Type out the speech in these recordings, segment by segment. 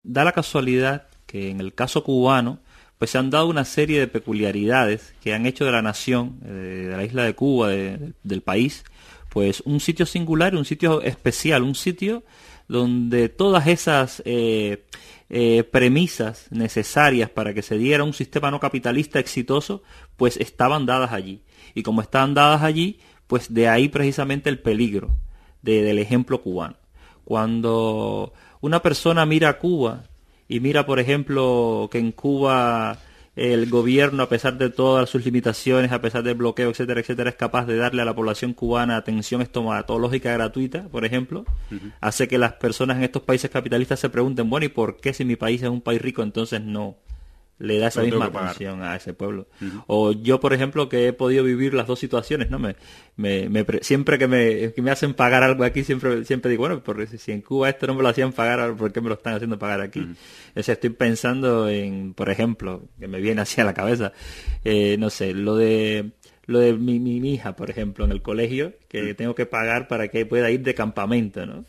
da la casualidad que en el caso cubano, pues se han dado una serie de peculiaridades que han hecho de la nación, de la isla de Cuba, del país, pues un sitio singular, un sitio especial, un sitio donde todas esas premisas necesarias para que se diera un sistema no capitalista exitoso, pues estaban dadas allí. Y como estaban dadas allí, pues de ahí precisamente el peligro del ejemplo cubano. Cuando una persona mira a Cuba y mira, por ejemplo, que en Cuba el gobierno, a pesar de todas sus limitaciones, a pesar del bloqueo, etcétera, etcétera, es capaz de darle a la población cubana atención estomatológica gratuita, por ejemplo, hace que las personas en estos países capitalistas se pregunten, bueno, ¿y por qué si mi país es un país rico, entonces no le da esa misma atención a ese pueblo? O yo, por ejemplo, que he podido vivir las dos situaciones, ¿no? Siempre que me hacen pagar algo aquí, siempre digo, bueno, porque si en Cuba esto no me lo hacían pagar, ¿por qué me lo están haciendo pagar aquí? O sea, estoy pensando en, por ejemplo, que me viene así a la cabeza, no sé, lo de mi hija, por ejemplo, en el colegio, que tengo que pagar para que pueda ir de campamento, ¿no?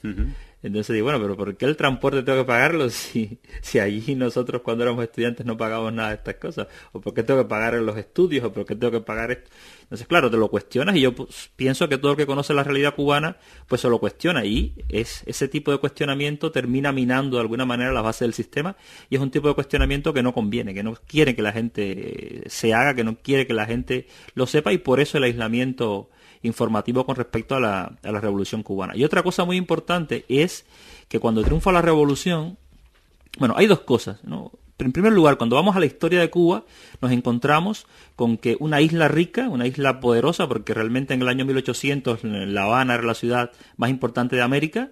Entonces digo, bueno, pero ¿por qué el transporte tengo que pagarlo si allí nosotros cuando éramos estudiantes no pagamos nada de estas cosas? ¿O por qué tengo que pagar los estudios? ¿O por qué tengo que pagar esto? Entonces, claro, te lo cuestionas y yo pues, pienso que todo el que conoce la realidad cubana pues se lo cuestiona y ese tipo de cuestionamiento termina minando de alguna manera las bases del sistema y es un tipo de cuestionamiento que no conviene, que no quiere que la gente se haga, que no quiere que la gente lo sepa y por eso el aislamiento informativo con respecto a la Revolución Cubana. Y otra cosa muy importante es que cuando triunfa la Revolución, bueno, hay dos cosas, ¿no? En primer lugar, cuando vamos a la historia de Cuba, nos encontramos con que una isla rica, una isla poderosa, porque realmente en el año 1800 La Habana era la ciudad más importante de América,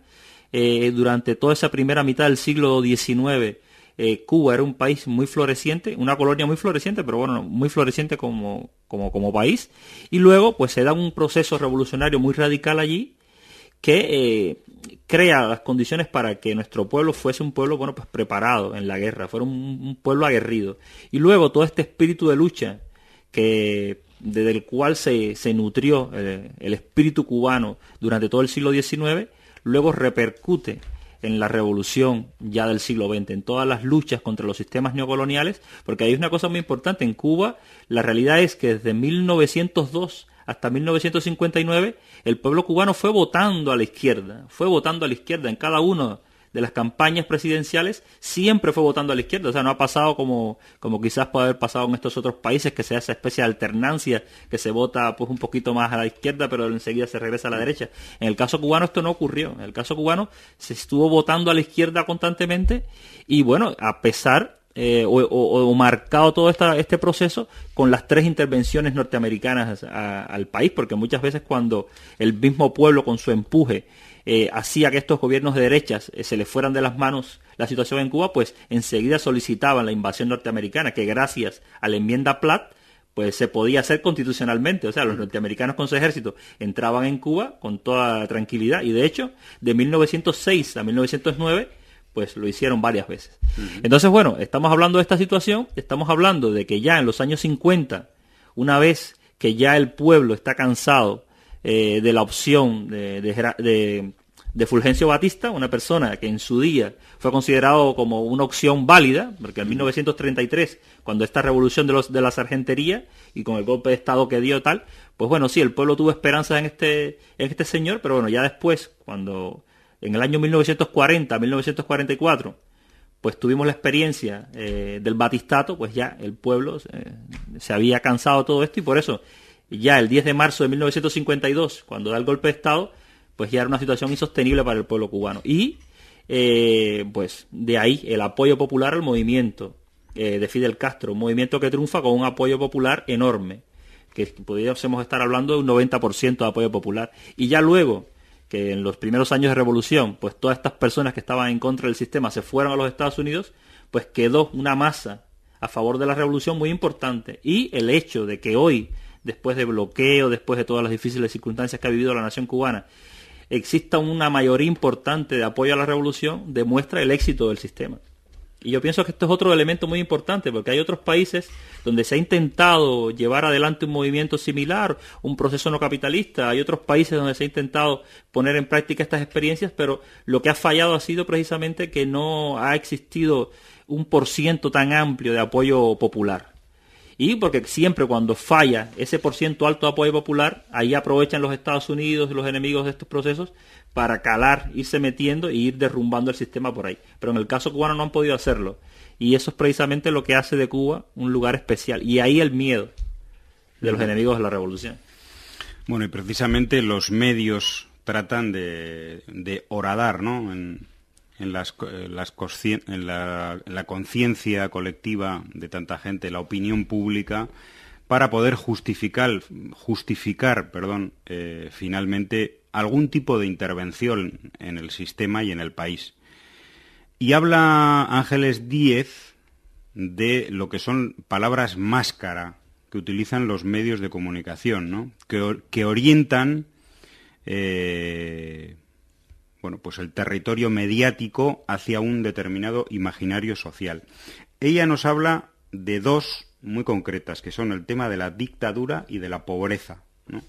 durante toda esa primera mitad del siglo XIX, Cuba era un país muy floreciente, una colonia muy floreciente, pero bueno, muy floreciente como país, y luego pues se da un proceso revolucionario muy radical allí, que crea las condiciones para que nuestro pueblo fuese un pueblo, bueno, pues preparado en la guerra, fuera un pueblo aguerrido. Y luego todo este espíritu de lucha desde el cual se nutrió el espíritu cubano durante todo el siglo XIX, luego repercute en la revolución ya del siglo XX, en todas las luchas contra los sistemas neocoloniales, porque hay una cosa muy importante, en Cuba la realidad es que desde 1902 hasta 1959 el pueblo cubano fue votando a la izquierda en cada una de las campañas presidenciales, siempre fue votando a la izquierda, o sea, no ha pasado como quizás puede haber pasado en estos otros países, que sea esa especie de alternancia, que se vota pues un poquito más a la izquierda, pero enseguida se regresa a la derecha. En el caso cubano esto no ocurrió, en el caso cubano se estuvo votando a la izquierda constantemente, y bueno, a pesar marcado todo este proceso con las 3 intervenciones norteamericanas al país, porque muchas veces cuando el mismo pueblo con su empuje hacía que estos gobiernos de derechas se les fueran de las manos la situación en Cuba, pues enseguida solicitaban la invasión norteamericana, que gracias a la enmienda Platt pues se podía hacer constitucionalmente, o sea, los norteamericanos con su ejército entraban en Cuba con toda tranquilidad, y de hecho, de 1906 a 1909, pues lo hicieron varias veces. Entonces, bueno, estamos hablando de esta situación, estamos hablando de que ya en los años 50, una vez que ya el pueblo está cansado de la opción de Fulgencio Batista, una persona que en su día fue considerado como una opción válida, porque en 1933, cuando esta revolución de la sargentería y con el golpe de Estado que dio tal, pues bueno, sí, el pueblo tuvo esperanza en este señor, pero bueno, ya después, cuando en el año 1940, 1944, pues tuvimos la experiencia del batistato, pues ya el pueblo se había cansado de todo esto, y por eso ya el 10 de marzo de 1952, cuando da el golpe de Estado, pues ya era una situación insostenible para el pueblo cubano. Y pues de ahí el apoyo popular al movimiento de Fidel Castro, un movimiento que triunfa con un apoyo popular enorme, que podríamos estar hablando de un 90% de apoyo popular. Y ya luego, que en los primeros años de revolución, pues todas estas personas que estaban en contra del sistema se fueron a los Estados Unidos, pues quedó una masa a favor de la revolución muy importante. Y el hecho de que hoy, después de bloqueo, después de todas las difíciles circunstancias que ha vivido la nación cubana, exista una mayoría importante de apoyo a la revolución, demuestra el éxito del sistema. Y yo pienso que esto es otro elemento muy importante, porque hay otros países donde se ha intentado llevar adelante un movimiento similar, un proceso no capitalista. Hay otros países donde se ha intentado poner en práctica estas experiencias, pero lo que ha fallado ha sido precisamente que no ha existido un % tan amplio de apoyo popular. Y porque siempre cuando falla ese % alto de apoyo popular, ahí aprovechan los Estados Unidos, los enemigos de estos procesos, para calar, irse metiendo e ir derrumbando el sistema por ahí. Pero en el caso cubano no han podido hacerlo. Y eso es precisamente lo que hace de Cuba un lugar especial. Y ahí el miedo de los enemigos de la revolución. Bueno, y precisamente los medios tratan de horadar, ¿no?, en la conciencia colectiva de tanta gente, la opinión pública, para poder justificar, finalmente algún tipo de intervención en el sistema y en el país. Y habla Ángeles Díez de lo que son palabras máscara que utilizan los medios de comunicación, ¿no?, que orientan pues el territorio mediático hacia un determinado imaginario social. Ella nos habla de dos muy concretas, que son el tema de la dictadura y de la pobreza, ¿no?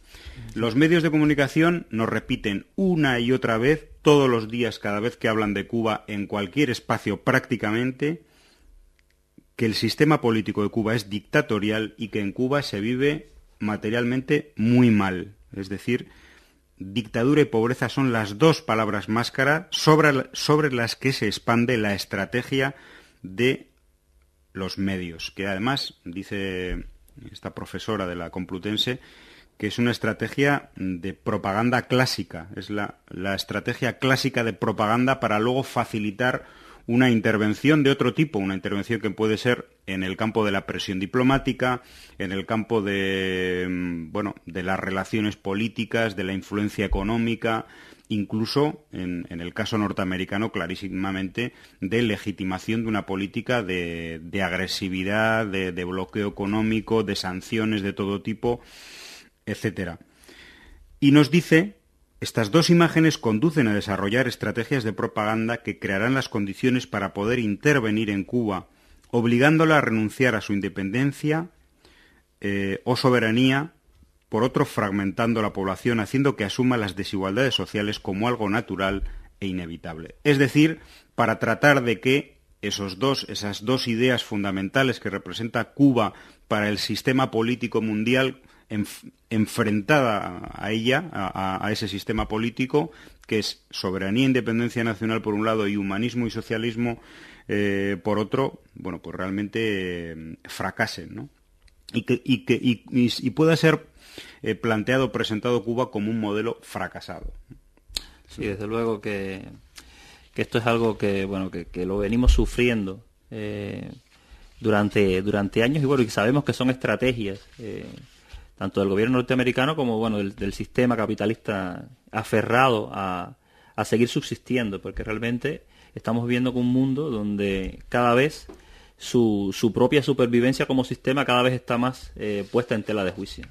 Los medios de comunicación nos repiten una y otra vez, todos los días, cada vez que hablan de Cuba, en cualquier espacio prácticamente, que el sistema político de Cuba es dictatorial y que en Cuba se vive materialmente muy mal. Es decir, dictadura y pobreza son las dos palabras máscara sobre las que se expande la estrategia de los medios, que además, dice esta profesora de la Complutense, que es una estrategia de propaganda clásica, es la estrategia clásica de propaganda para luego facilitar una intervención de otro tipo, una intervención que puede ser en el campo de la presión diplomática, en el campo de las relaciones políticas, de la influencia económica, incluso en el caso norteamericano clarísimamente de legitimación de una política de agresividad, de bloqueo económico, de sanciones de todo tipo, etcétera. Y nos dice: estas dos imágenes conducen a desarrollar estrategias de propaganda que crearán las condiciones para poder intervenir en Cuba, obligándola a renunciar a su independencia o soberanía, por otro fragmentando la población, haciendo que asuma las desigualdades sociales como algo natural e inevitable. Es decir, para tratar de que esas dos ideas fundamentales que representa Cuba para el sistema político mundial, enfrentada a ella, a ese sistema político, que es soberanía e independencia nacional por un lado y humanismo y socialismo por otro, pues realmente fracasen, ¿no? Y pueda ser planteado, presentado Cuba como un modelo fracasado. Sí, desde luego que esto es algo que lo venimos sufriendo durante años, y sabemos que son estrategias tanto del gobierno norteamericano como del sistema capitalista aferrado a seguir subsistiendo, porque realmente estamos viviendo con un mundo donde cada vez su propia supervivencia como sistema cada vez está más puesta en tela de juicio.